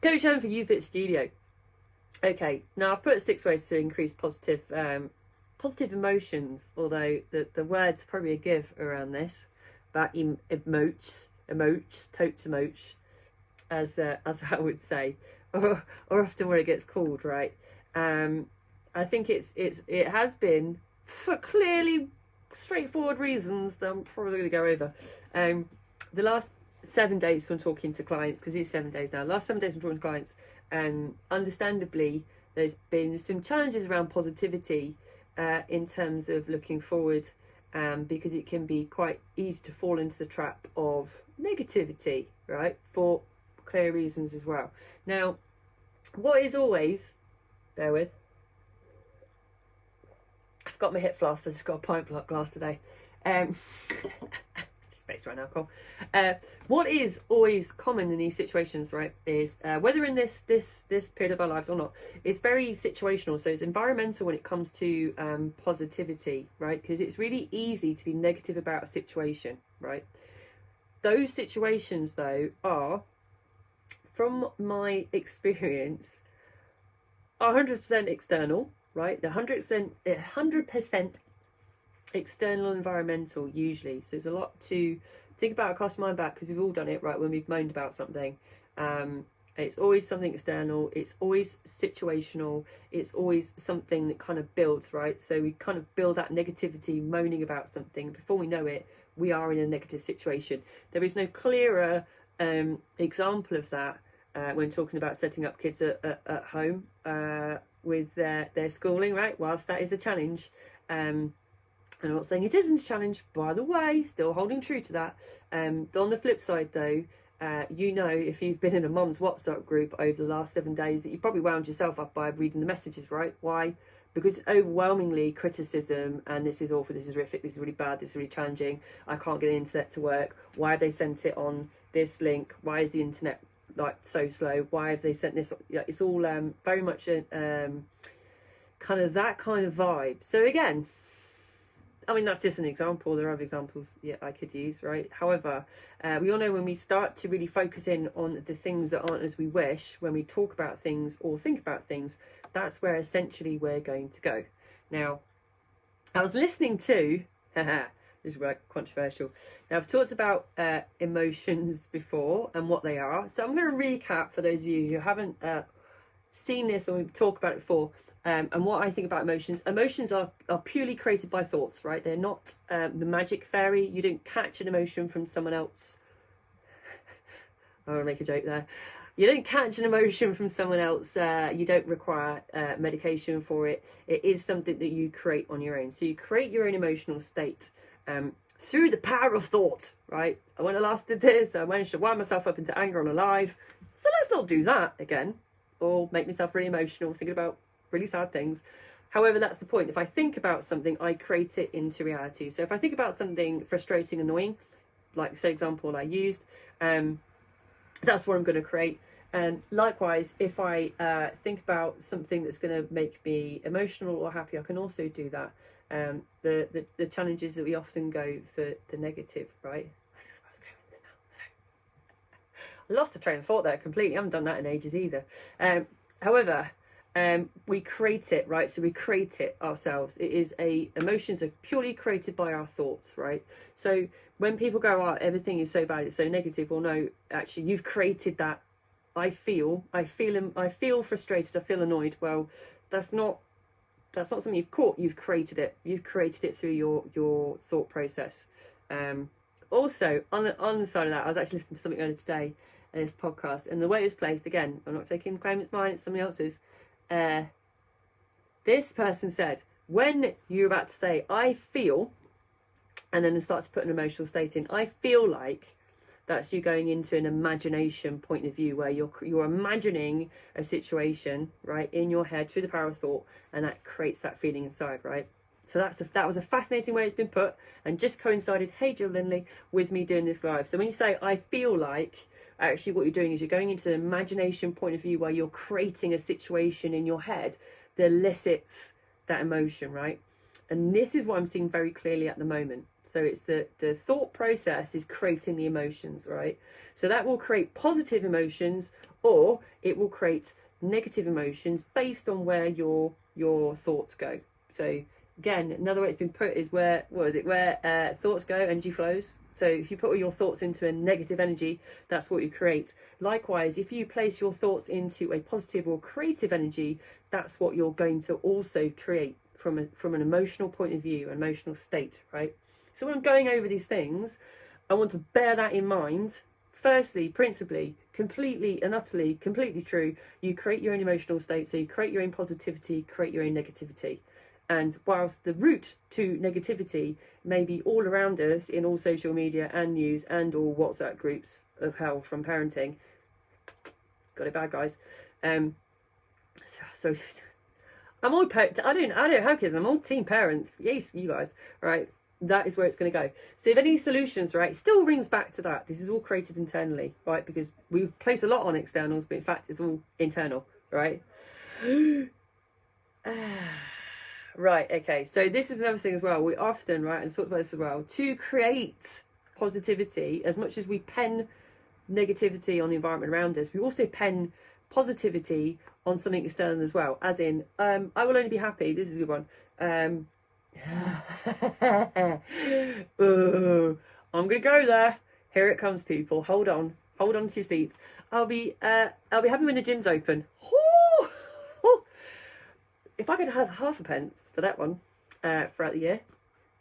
Coach Helen for YouFit Studio. Okay, now I've put 6 ways to increase positive emotions, although the word's probably a give around this, but emotes, totes emotes, as I would say, or often where it gets called, right? I think it has been, for clearly straightforward reasons that I'm probably going to go over. The last 7 days from talking to clients, because it's 7 days now, last 7 days from talking to clients, understandably, there's been some challenges around positivity in terms of looking forward, because it can be quite easy to fall into the trap of negativity, right? For clear reasons as well. Now, what is always, bear with, I've got my hip flask, I just got a pint glass today. Space right now, cool. What is always common in these situations, right, is whether in this period of our lives or not, it's very situational. So it's environmental when it comes to positivity, right? Because it's really easy to be negative about a situation, right? Those situations, though, are, from my experience, 100% external, right? 100% external environmental usually. So there's a lot to think about, cast your mind back, because we've all done it, right? When we've moaned about something, it's always something external, it's always situational, it's always something that kind of builds, right? So we kind of build that negativity, moaning about something. Before we know it, we are in a negative situation. There is no clearer example of that when talking about setting up kids at home with their schooling, right? Whilst that is a challenge, I'm not saying it isn't a challenge, by the way, still holding true to that. On the flip side, though, if you've been in a mum's WhatsApp group over the last 7 days, that you probably wound yourself up by reading the messages, right? Why? Because it's overwhelmingly criticism, and this is awful, this is horrific, this is really bad, this is really challenging, I can't get the internet to work, why have they sent it on this link, why is the internet like so slow, why have they sent this? It's all very much a kind of that kind of vibe. So again, I mean, that's just an example. There are other examples I could use, right? However, we all know when we start to really focus in on the things that aren't as we wish, when we talk about things or think about things, that's where essentially we're going to go. Now, I was listening to, this is quite controversial. Now, I've talked about emotions before and what they are. So I'm going to recap for those of you who haven't seen this or we talk about it before. And what I think about emotions. Emotions are purely created by thoughts, right? They're not the magic fairy. You don't catch an emotion from someone else. I want to make a joke there. You don't catch an emotion from someone else. You don't require medication for it. It is something that you create on your own. So you create your own emotional state through the power of thought, right? When I last did this, I managed to wind myself up into anger on a live. So let's not do that again, or make myself really emotional thinking about really sad things. However, that's the point. If I think about something, I create it into reality. So if I think about something frustrating, annoying, like say example I used, that's what I'm going to create. And likewise, if I think about something that's going to make me emotional or happy, I can also do that. The challenges that we often go for the negative, right? This is where I was going with this now. So, I lost the train of thought there completely. I haven't done that in ages either. However, we create it, right? So we create it ourselves. Emotions are purely created by our thoughts, right? So when people go, oh, everything is so bad, it's so negative, well, no, actually, you've created that. I feel frustrated, I feel annoyed. Well, that's not something you've caught. You've created it. You've created it through your thought process. Also, on the side of that, I was actually listening to something earlier today in this podcast, and the way it was placed, again, I'm not taking the claim it's mine, it's somebody else's. This person said, when you're about to say, I feel, and then start to put an emotional state in, I feel like, that's you going into an imagination point of view where you're imagining a situation, right, in your head through the power of thought, and that creates that feeling inside, right? So that was a fascinating way it's been put, and just coincided, hey Jill Lindley, with me doing this live. So when you say I feel like, actually what you're doing is you're going into an imagination point of view where you're creating a situation in your head that elicits that emotion, right? And this is what I'm seeing very clearly at the moment. So it's the thought process is creating the emotions, right? So that will create positive emotions, or it will create negative emotions based on where your thoughts go. So again, another way it's been put is where thoughts go, energy flows. So if you put all your thoughts into a negative energy, that's what you create. Likewise, if you place your thoughts into a positive or creative energy, that's what you're going to also create from an emotional point of view, an emotional state, right? So when I'm going over these things, I want to bear that in mind. Firstly, principally, completely and utterly, completely true. You create your own emotional state, so you create your own positivity, create your own negativity. And whilst the route to negativity may be all around us in all social media and news and all WhatsApp groups of hell from parenting, got it bad, guys. So I'm all I don't have kids. I'm all team parents. Yes, you guys, right? That is where it's going to go. So if any solutions, right, it still rings back to that. This is all created internally, right? Because we place a lot on externals, but in fact, it's all internal, right? Right, okay. So this is another thing as well. We often, right, and I've talked about this as well, to create positivity, as much as we pen negativity on the environment around us, we also pen positivity on something external as well. As in, I will only be happy. This is a good one. Ooh, I'm gonna go there. Here it comes, people. Hold on to your seats. I'll be happy when the gym's open. If I could have half a pence for that one throughout the year,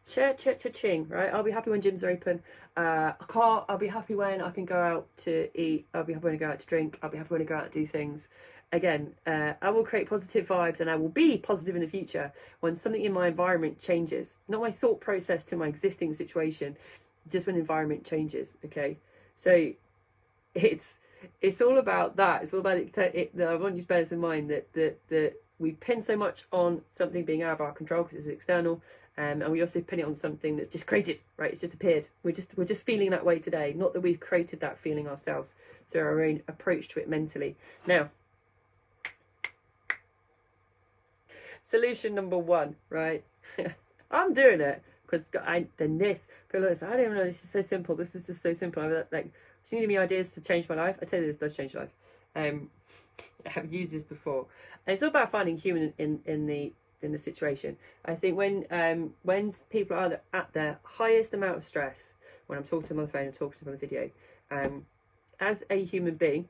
ching, right? I'll be happy when gyms are open. I'll be happy when I can go out to eat. I'll be happy when I go out to drink. I'll be happy when I go out and do things. Again, I will create positive vibes, and I will be positive in the future when something in my environment changes. Not my thought process to my existing situation, just when the environment changes. Okay, so it's all about that. It's all about it. I want you to bear this in mind that we pin so much on something being out of our control because it's external, and we also pin it on something that's just created, right? It's just appeared. We're just feeling that way today. Not that we've created that feeling ourselves through our own approach to it mentally. Now, solution number one, right? I'm doing it because people are like, I don't even know, this is so simple. This is just so simple. I'm like, so you give me ideas to change my life? I tell you, this does change life. I have used this before, and it's all about finding human in the situation. I think when people are at their highest amount of stress, when I'm talking to them on the phone and talking to them on the video, as a human being,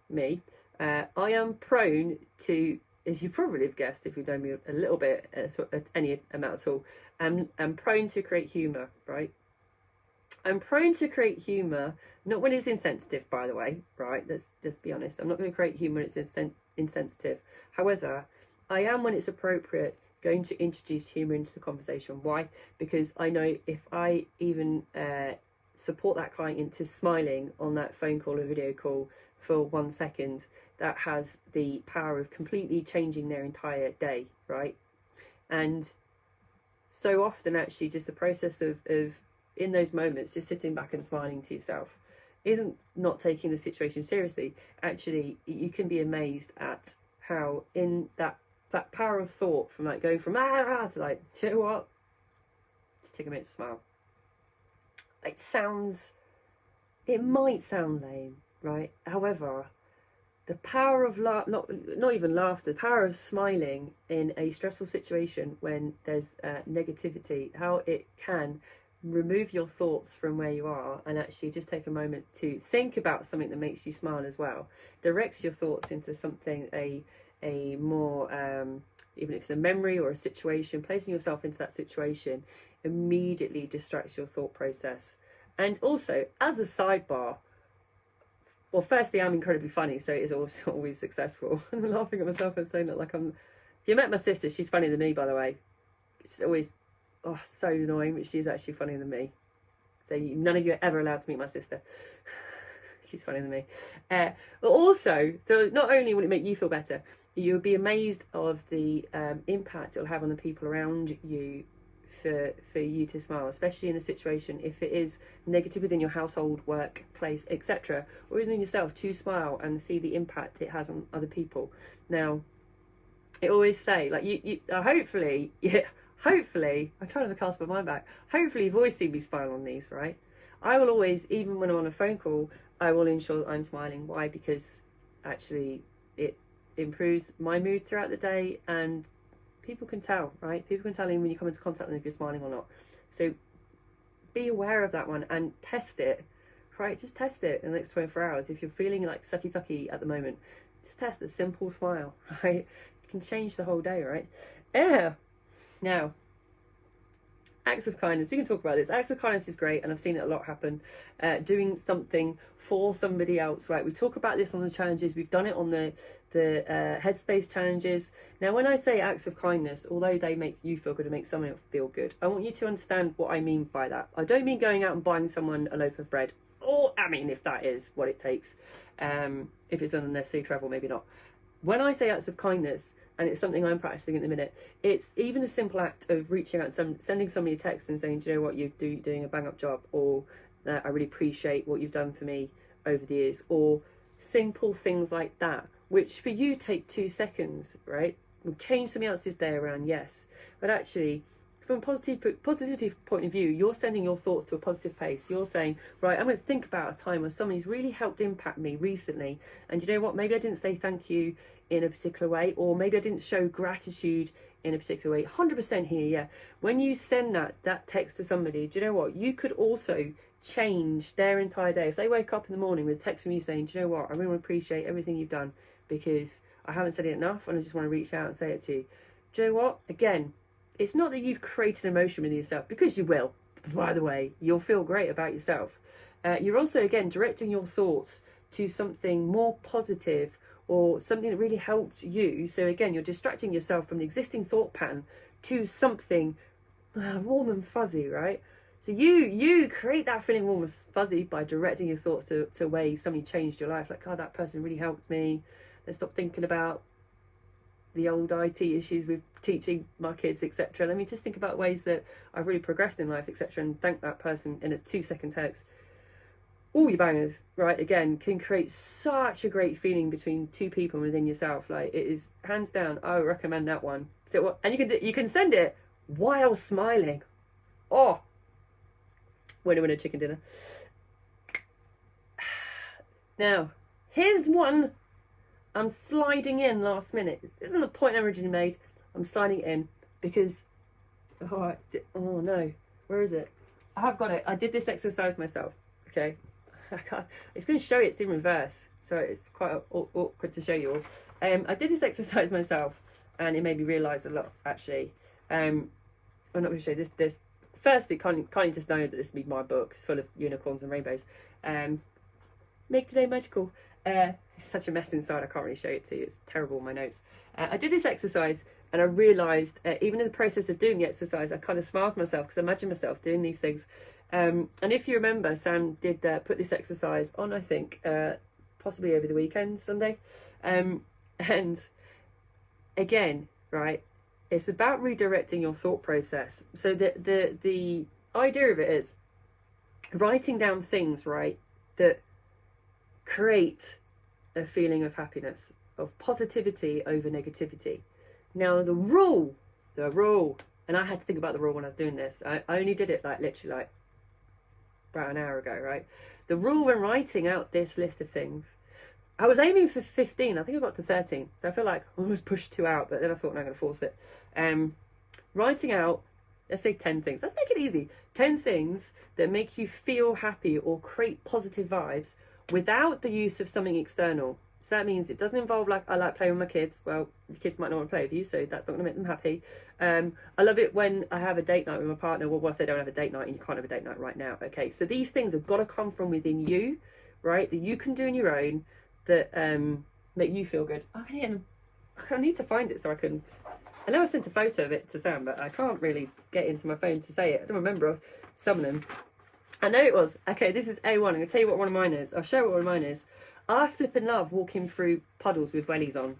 I am prone to, as you probably have guessed if you've known me a little bit, at any amount at all, I'm prone to create humour, right? I'm prone to create humour, not when it's insensitive, by the way, right? Let's be honest. I'm not going to create humour when it's insensitive. However, I am, when it's appropriate, going to introduce humour into the conversation. Why? Because I know if I even support that client into smiling on that phone call or video call for 1 second, that has the power of completely changing their entire day, right? And so often, actually, just the process of in those moments, just sitting back and smiling to yourself isn't not taking the situation seriously. Actually, you can be amazed at how in that power of thought, from like going from to like, you know what? Just take a minute to smile. It might sound lame, right? However, the power of not even laughter, the power of smiling in a stressful situation when there's negativity, how it can remove your thoughts from where you are and actually just take a moment to think about something that makes you smile as well. Directs your thoughts into something, a more, even if it's a memory or a situation, placing yourself into that situation immediately distracts your thought process. And also, as a sidebar, well, firstly, I'm incredibly funny, so it is always successful. I'm laughing at myself and saying that like I'm... If you met my sister, she's funnier than me, by the way. It's always... Oh, so annoying, but she's actually funnier than me. So none of you are ever allowed to meet my sister. She's funnier than me. But also, so not only will it make you feel better, you'll be amazed of the impact it'll have on the people around you for you to smile, especially in a situation, if it is negative within your household, workplace, etc., or even yourself, to smile and see the impact it has on other people. Now, I always say, like, you hopefully, yeah, hopefully, I try to cast my mind back. Hopefully you've always seen me smile on these, right? I will always, even when I'm on a phone call, I will ensure that I'm smiling. Why? Because actually it improves my mood throughout the day, and people can tell, right? People can tell even when you come into contact with them if you're smiling or not. So be aware of that one and test it, right? Just test it in the next 24 hours. If you're feeling like sucky at the moment, just test a simple smile, right? It can change the whole day, right? Yeah. Now, acts of kindness. We can talk about this. Acts of kindness is great, and I've seen it a lot happen. Doing something for somebody else, right? We talk about this on the challenges. We've done it on the Headspace challenges. Now, when I say acts of kindness, although they make you feel good and make someone else feel good, I want you to understand what I mean by that. I don't mean going out and buying someone a loaf of bread. Or, I mean, if that is what it takes. If it's unnecessary travel, maybe not. When I say acts of kindness, and it's something I'm practicing at the minute, it's even a simple act of reaching out and sending somebody a text and saying, do you know what, you're doing a bang-up job, or I really appreciate what you've done for me over the years, or simple things like that, which for you take 2 seconds, right? Will change somebody else's day around, yes. But actually, from a positivity point of view, you're sending your thoughts to a positive place. You're saying, right, I'm going to think about a time where somebody's really helped impact me recently. And you know what? Maybe I didn't say thank you in a particular way, or maybe I didn't show gratitude in a particular way. 100% here, yeah. When you send that text to somebody, do you know what? You could also change their entire day. If they wake up in the morning with a text from you saying, do you know what? I really want to appreciate everything you've done because I haven't said it enough and I just want to reach out and say it to you. Do you know what? Again, it's not that you've created emotion within yourself, because you will, by the way, you'll feel great about yourself. You're also, again, directing your thoughts to something more positive or something that really helped you. So again, you're distracting yourself from the existing thought pattern to something warm and fuzzy, right? So you create that feeling warm and fuzzy by directing your thoughts to a way somebody changed your life. Like, oh, that person really helped me. Let's stop thinking about the old IT issues with teaching my kids, etc. Let me just think about ways that I've really progressed in life, etc. and thank that person in a 2-second text. All your bangers, right, again, can create such a great feeling between two people within yourself. Like, it is hands down, I would recommend that one. So, and you can send it while smiling. Oh, winner chicken dinner. Now, here's one I'm sliding in last minute. This isn't the point I originally made. I'm sliding it in because, oh no, where is it? I have got it. I did this exercise myself, okay? It's going to show it's in reverse, so it's quite awkward to show you all. I did this exercise myself, and it made me realise a lot, actually. I'm not going to show you this. Firstly, can't you just know that this will be my book? It's full of unicorns and rainbows. Make today magical. It's such a mess inside, I can't really show it to you. It's terrible, my notes. I did this exercise, and I realised, even in the process of doing the exercise, I kind of smiled to myself because I imagined myself doing these things. And if you remember, Sam did put this exercise on, I think, possibly over the weekend, Sunday. And again, right, it's about redirecting your thought process. So the idea of it is writing down things, right, that create a feeling of happiness, of positivity over negativity. Now, the rule, and I had to think about the rule when I was doing this. I only did it literally about an hour ago, right? The rule when writing out this list of things, I was aiming for 15. I think I got to 13. So I feel like I almost pushed 2 out, but then I thought, no, I'm going to force it. Writing out, let's say 10 things. Let's make it easy. 10 things that make you feel happy or create positive vibes without the use of something external. So that means it doesn't involve, like, I like playing with my kids. Well, your kids might not want to play with you, so that's not going to make them happy. I love it when I have a date night with my partner. Well, what if they don't have a date night and you can't have a date night right now? Okay, so these things have got to come from within you, right, that you can do on your own, that make you feel good. I need to find it so I can... I know I sent a photo of it to Sam, but I can't really get into my phone to say it. I don't remember some of them. I know it was. Okay, this is A1. I'm going to tell you what one of mine is. I'll show you what one of mine is. I flipping love walking through puddles with wellies on.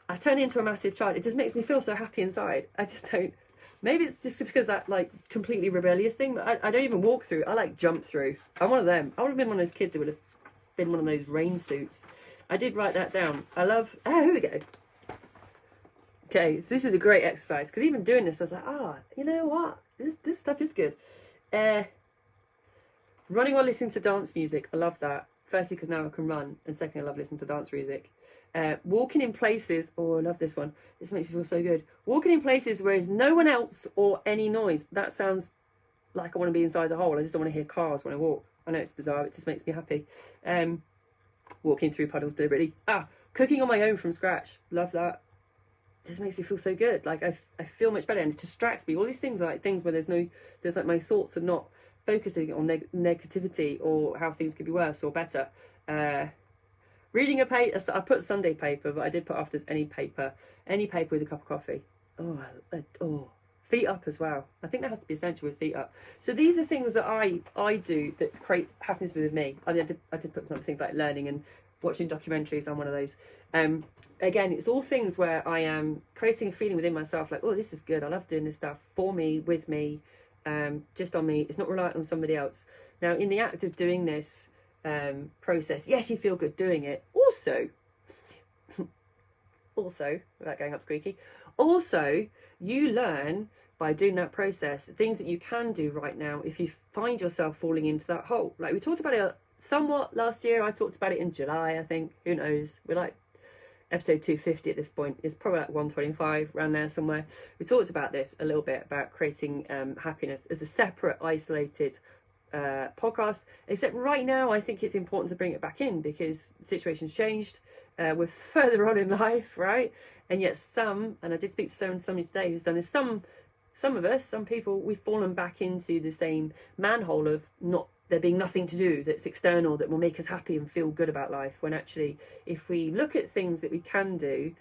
I turn into a massive child. It just makes me feel so happy inside. I just don't... Maybe it's just because that, like, completely rebellious thing, but I don't even walk through. I, like, jump through. I'm one of them. I would have been one of those kids who would have been one of those rain suits. I did write that down. I love... Oh, here we go. Okay, so this is a great exercise, because even doing this, I was like, you know what? This stuff is good. Running while listening to dance music, I love that. Firstly, because now I can run, and secondly, I love listening to dance music. Walking in places, I love this one. This makes me feel so good. Walking in places where there's no one else or any noise. That sounds like I want to be inside a hole. I just don't want to hear cars when I walk. I know it's bizarre, it just makes me happy. Walking through puddles deliberately. Cooking on my own from scratch. Love that. This makes me feel so good. Like I feel much better, and it distracts me. All these things are like things where there's like my thoughts are not focusing on negativity or how things could be worse or better. Reading a paper, I put Sunday paper, but I did put after any paper with a cup of coffee. Feet up as well. I think that has to be essential with feet up. So these are things that I do that create happiness with me. I did put some things like learning and watching documentaries. I'm one of those. Again, it's all things where I am creating a feeling within myself like, this is good. I love doing this stuff for me, with me, just on me. It's not reliant on somebody else. Now, in the act of doing this process, yes, you feel good doing it. Also, without going up squeaky, also, you learn by doing that process things that you can do right now if you find yourself falling into that hole. Like we talked about it somewhat last year. I talked about it in July, I think. Who knows? We're like episode 250 at this point. It's probably like 125 around there somewhere. We talked about this a little bit, about creating happiness as a separate, isolated podcast. Except right now, I think it's important to bring it back in because the situation's changed. We're further on in life, right? And yet and I did speak to somebody today who's done this, some of us, some people, we've fallen back into the same manhole of not there being nothing to do that's external that will make us happy and feel good about life, when actually if we look at things that we can do,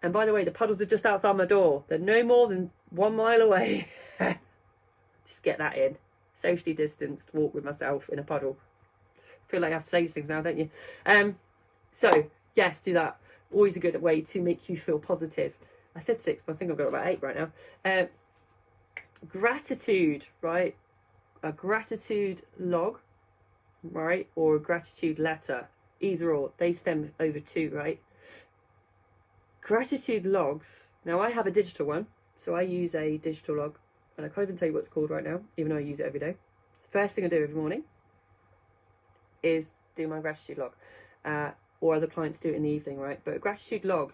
and by the way, the puddles are just outside my door, they're no more than 1 mile away. Just get that in. Socially distanced walk with myself in a puddle. Feel like I have to say these things now, don't you? So yes, do that. Always a good way to make you feel positive. I said 6, but I think I've got about 8 right now. Gratitude, right? A gratitude log, right? Or a gratitude letter. Either or. They stem over 2, right? Gratitude logs. Now, I have a digital one, so I use a digital log. And I can't even tell you what it's called right now, even though I use it every day. First thing I do every morning is do my gratitude log. Or other clients do it in the evening, right? But a gratitude log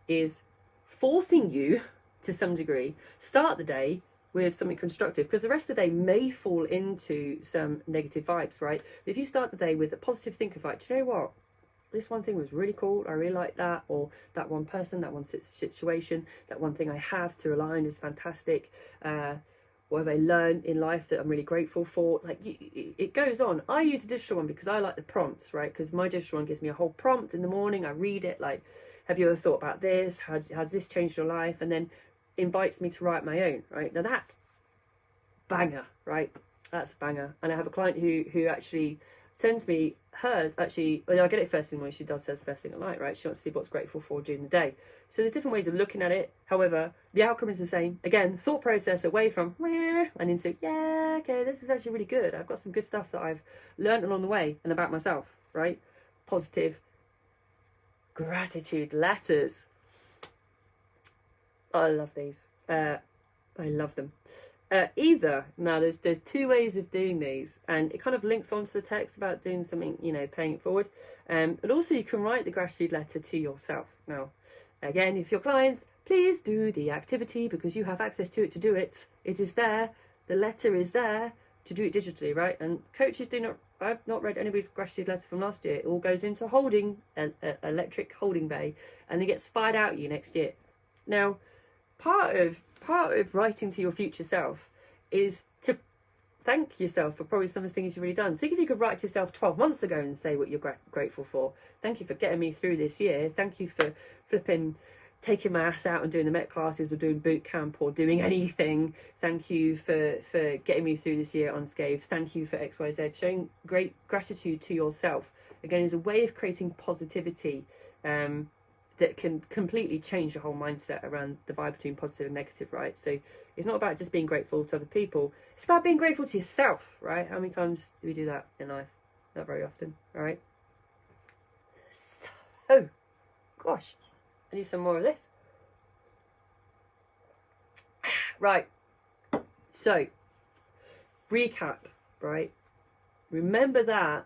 is forcing you, to some degree, start the day with something constructive, because the rest of the day may fall into some negative vibes, right? But if you start the day with a positive think of like, do you know what? This one thing was really cool. I really like that. Or that one person, that one situation, that one thing I have to rely on is fantastic. What have I learned in life that I'm really grateful for? Like, it goes on. I use a digital one because I like the prompts, right? Because my digital one gives me a whole prompt in the morning. I read it like, have you ever thought about this? Has this changed your life? And then invites me to write my own, right? Now that's banger, right? That's a banger. And I have a client who actually sends me hers. Actually, I get it first thing when she does hers first thing at night, right? She wants to see what's grateful for during the day. So there's different ways of looking at it. However, the outcome is the same. Again, thought process away from and into, yeah, okay, this is actually really good. I've got some good stuff that I've learned along the way and about myself, right? Positive gratitude letters. I love these. I love them. Now there's 2 ways of doing these, and it kind of links onto the text about doing something, paying it forward. But also you can write the gratitude letter to yourself. Now, again, if your clients, please do the activity because you have access to it to do it. It is there. The letter is there to do it digitally, right? And coaches I've not read anybody's gratitude letter from last year. It all goes into electric holding bay, and it gets fired out at you next year. Now, part of writing to your future self is to thank yourself for probably some of the things you've really done. Think if you could write to yourself 12 months ago and say what you're grateful for. Thank you for getting me through this year. Thank you for taking my ass out and doing the Met classes or doing boot camp or doing anything. Thank you for getting me through this year unscathed. Thank you for XYZ. Showing great gratitude to yourself, again, is a way of creating positivity that can completely change your whole mindset around the vibe between positive and negative, right? So it's not about just being grateful to other people. It's about being grateful to yourself, right? How many times do we do that in life? Not very often, all right? So, gosh, I need some more of this. Right. So, recap, right? Remember that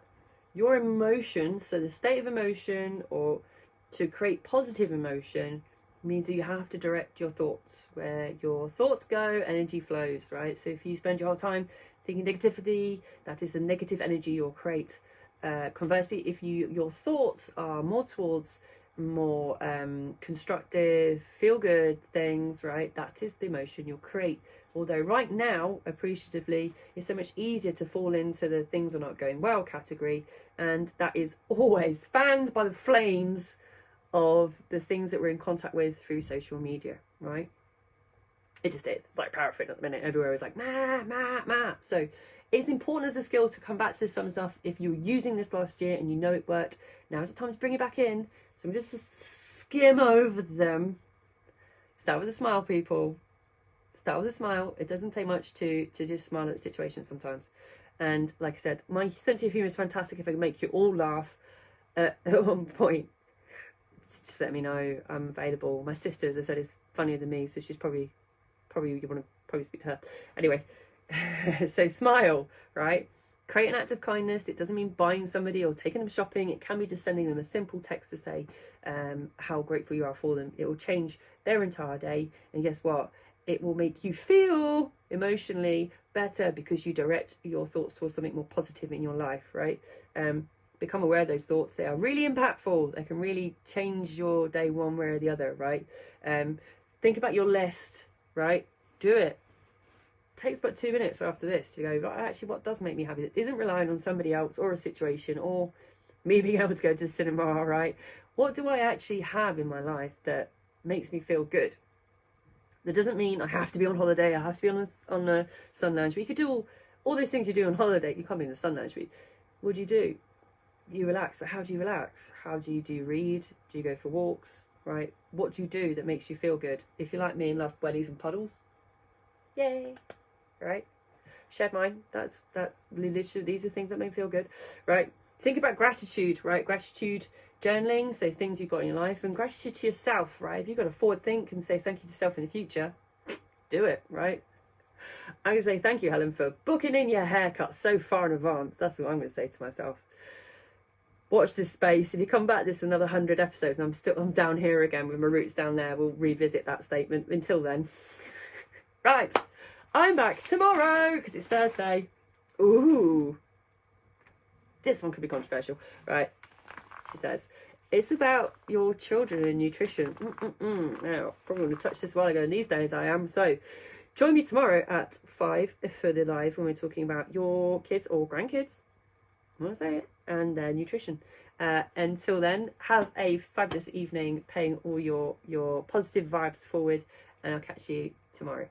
your emotions, so the state of emotion, or to create positive emotion, means that you have to direct your thoughts. Where your thoughts go, energy flows, right? So if you spend your whole time thinking negativity, that is the negative energy you'll create. Conversely, if your thoughts are more towards more constructive, feel good things, right, that is the emotion you'll create. Although right now, appreciatively, it's so much easier to fall into the things are not going well category, and that is always fanned by the flames of the things that we're in contact with through social media, right? It just is. It's like paraffin at the minute. Everywhere is like, ma. So it's important as a skill to come back to some stuff. If you're using this last year and you know it worked, now is the time to bring it back in. So I'm just to skim over them. Start with a smile, people. Start with a smile. It doesn't take much to just smile at the situation sometimes. And like I said, my sense of humour is fantastic. If I can make you all laugh at one point, just let me know. I'm available. My sister, as I said, is funnier than me, so she's probably you want to speak to her. Anyway, so smile, right? Create an act of kindness. It doesn't mean buying somebody or taking them shopping. It can be just sending them a simple text to say how grateful you are for them. It will change their entire day. And guess what? It will make you feel emotionally better because you direct your thoughts towards something more positive in your life, right? Become aware of those thoughts. They are really impactful. They can really change your day one way or the other, right? Think about your list, right? Do it. Takes about 2 minutes after this to go, actually, what does make me happy? It isn't relying on somebody else or a situation or me being able to go to the cinema, right? What do I actually have in my life that makes me feel good? That doesn't mean I have to be on holiday. I have to be on a sun lounge. But you could do all those things you do on holiday. You can't be in a sun lounge. But what do? You relax. But how do you relax? How do you read? Do you go for walks? Right? What do you do that makes you feel good? If you're like me and love wellies and puddles, yay! Right? Shared mine. That's literally, these are things that make me feel good. Right? Think about gratitude. Right? Gratitude journaling. So things you've got in your life, and gratitude to yourself. Right? If you've got to forward think and say thank you to yourself in the future, do it. Right? I'm gonna say thank you, Helen, for booking in your haircut so far in advance. That's what I'm gonna say to myself. Watch this space. If you come back this another 100 episodes, I'm down here again with my roots down there. We'll revisit that statement. Until then, right, I'm back tomorrow because it's Thursday. Ooh, this one could be controversial, right? She says it's about your children and nutrition. Now, probably want to touch this a while ago, and these days I am. So, join me tomorrow at 5 for the live when we're talking about your kids or grandkids. I want to say it, and their nutrition. Until then, have a fabulous evening, paying all your positive vibes forward, and I'll catch you tomorrow.